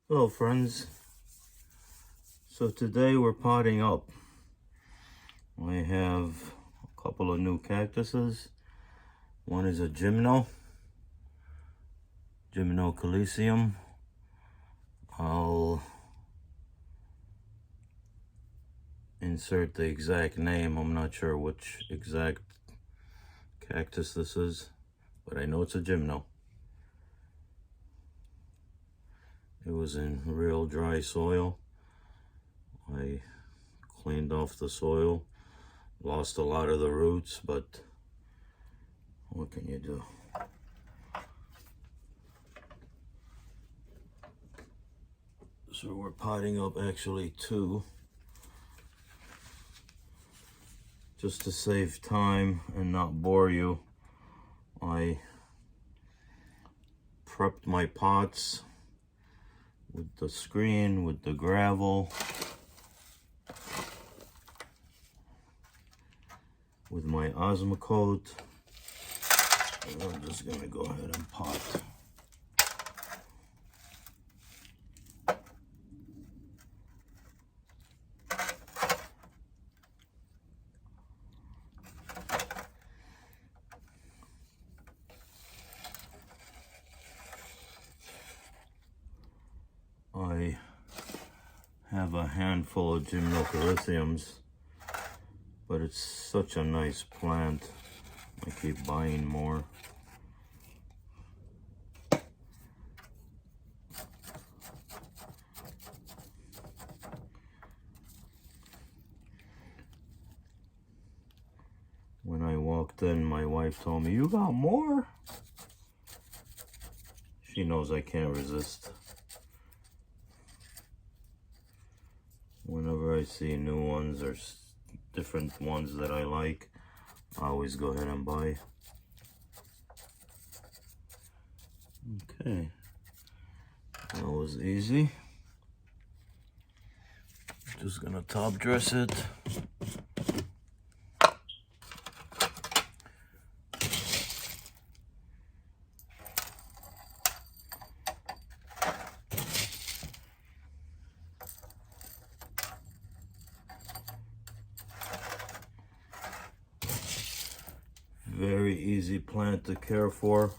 Hello friends, so today we're potting up. I have a couple of new cactuses. One is a gymnocalycium. I'll insert the exact name. I'm not sure which exact cactus this is, but I know it's a gymno. It was in real dry soil. I cleaned off the soil, lost a lot of the roots, but what can you do? So we're potting up actually two, just to save time and not bore you. I prepped my pots with the screen, with the gravel, with my Osmocote. And I'm just gonna go ahead and pot. I have a handful of gymnocalyciums, but it's such a nice plant. I keep buying more. When I walked in, my wife told me, "You got more?" She knows I can't resist. Whenever I see new ones or different ones that I like, I always go ahead and buy. Okay, that was easy. Just gonna top dress it. Very easy plant to care for.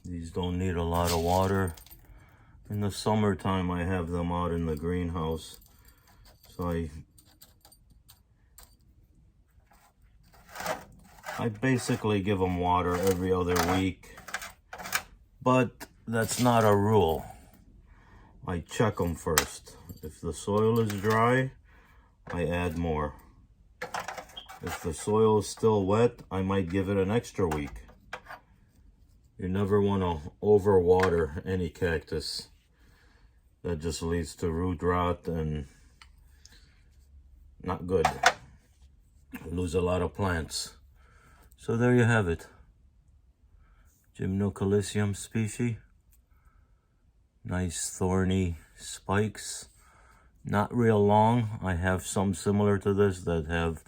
These don't need a lot of water. In the summertime, I have them out in the greenhouse. So I basically give them water every other week. But that's not a rule. I check them first. If the soil is dry, I add more. If the soil is still wet, I might give it an extra week. You never want to overwater any cactus. That just leads to root rot and not good. You lose a lot of plants. So there you have it. Gymnocalycium species. Nice thorny spikes. Not real long. I have some similar to this that have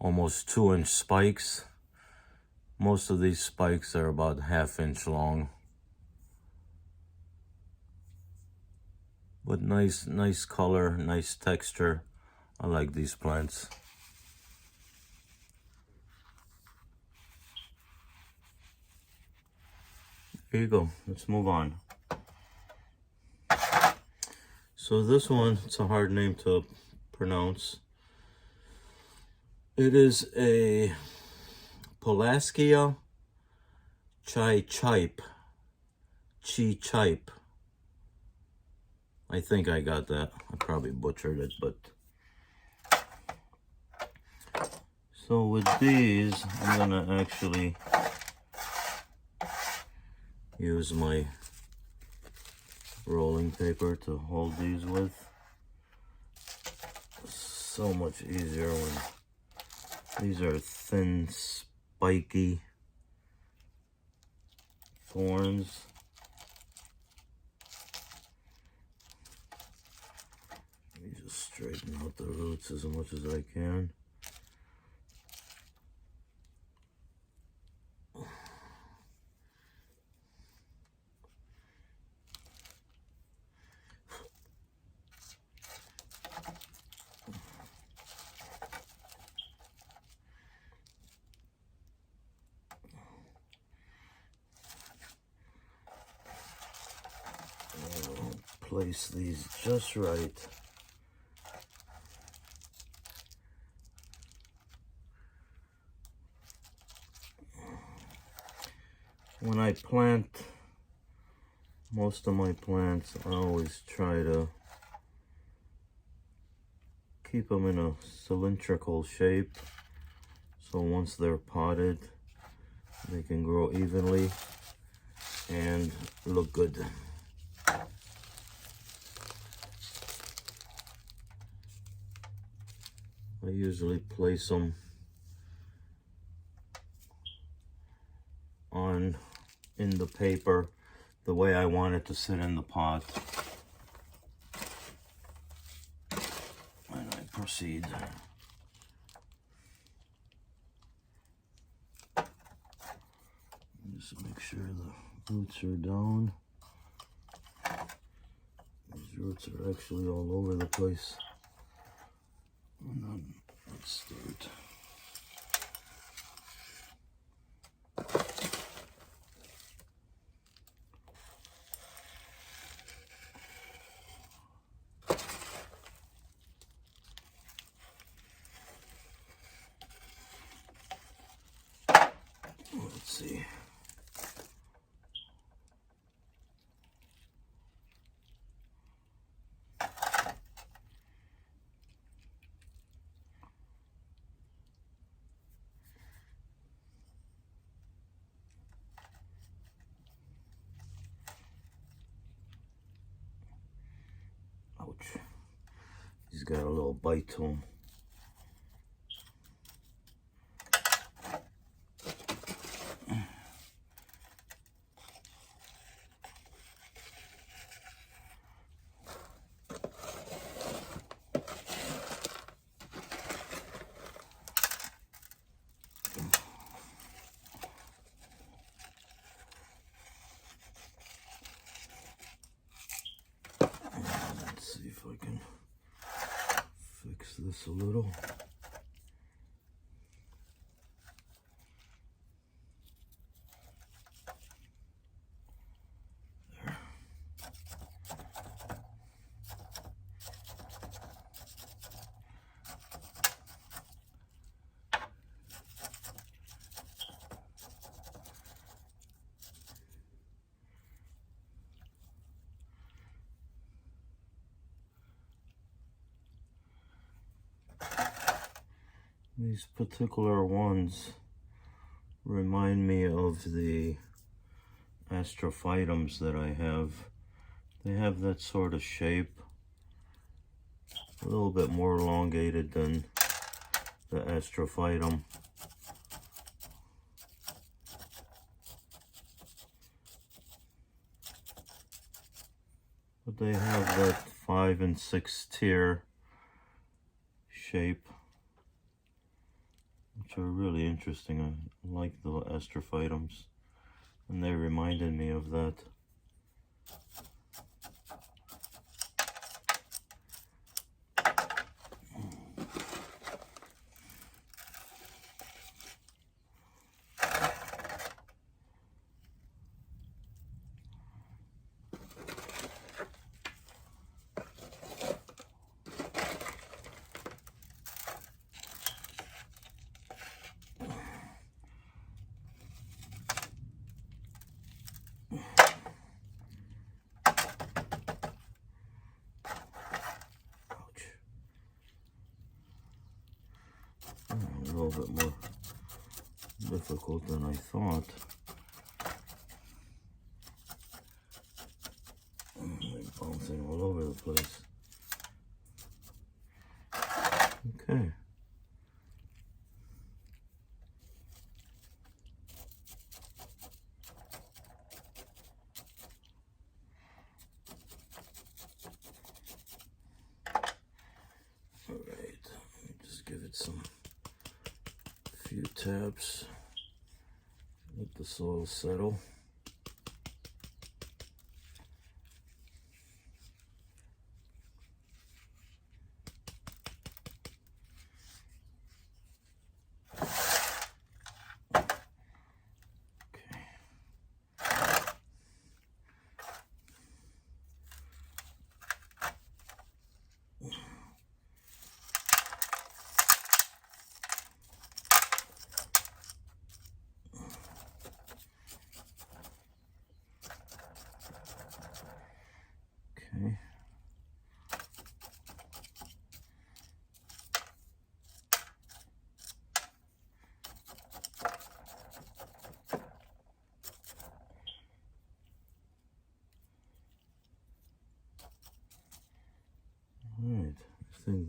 almost 2-inch spikes. Most of these spikes are about 1/2 inch long. But nice color, nice texture. I like these plants. Here you go. Let's move on. So this one, it's a hard name to pronounce. It is a polaskia chipe. I think I got that. I probably butchered it, but... So with these, I'm gonna actually use my rolling paper to hold these with. So much easier when these are thin, spiky thorns. Let me just straighten out the roots as much as I can. place these just right. When I plant most of my plants, I always try to keep them in a cylindrical shape, so once they're potted, they can grow evenly and look good. I usually place them in the paper the way I want it to sit in the pot, and I proceed. Just make sure the roots are down. These roots are actually all over the place. And then let's start. Let's see. Ouch. He's got a little bite to him. Let's see if I can fix this a little. There. These particular ones remind me of the astrophytums that I have. They have that sort of shape, a little bit more elongated than the astrophytum. But they have that 5 and 6 tier shape, which are really interesting. I like the astrophytums, and they reminded me of that. A little bit more difficult than I thought. They're bouncing all over the place. Okay. All right, let me just give it some few taps, let the soil settle.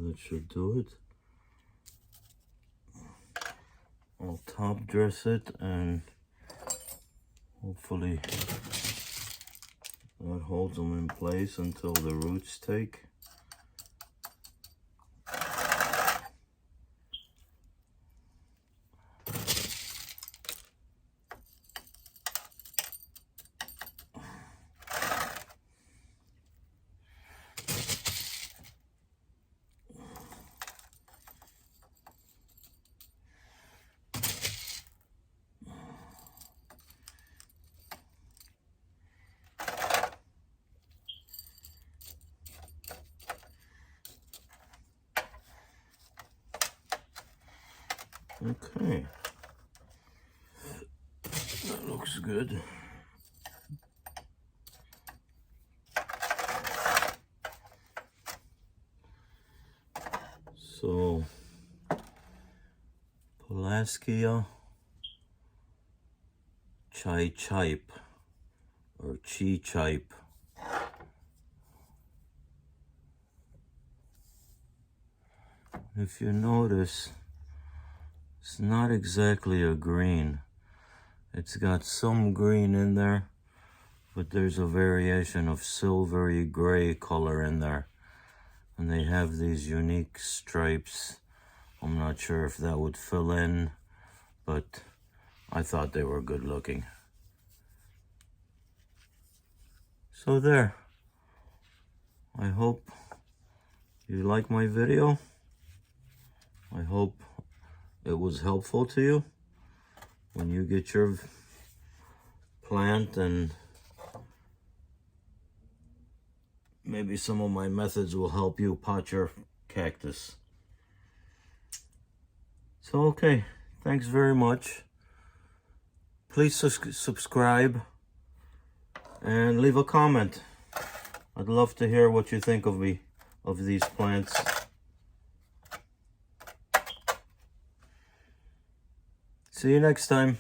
that should do it. I'll top dress it and hopefully that holds them in place until the roots take. Okay, that looks good. So, polaskia chipe or chipe. If you notice, it's not exactly a green. It's got some green in there, but there's a variation of silvery gray color in there. And they have these unique stripes. I'm not sure if that would fill in, but I thought they were good looking. So there. I hope you like my video. I hope it was helpful to you when you get your plant, and maybe some of my methods will help you pot your cactus. So, okay, thanks very much. Please subscribe and leave a comment. I'd love to hear what you think of these plants. See you next time.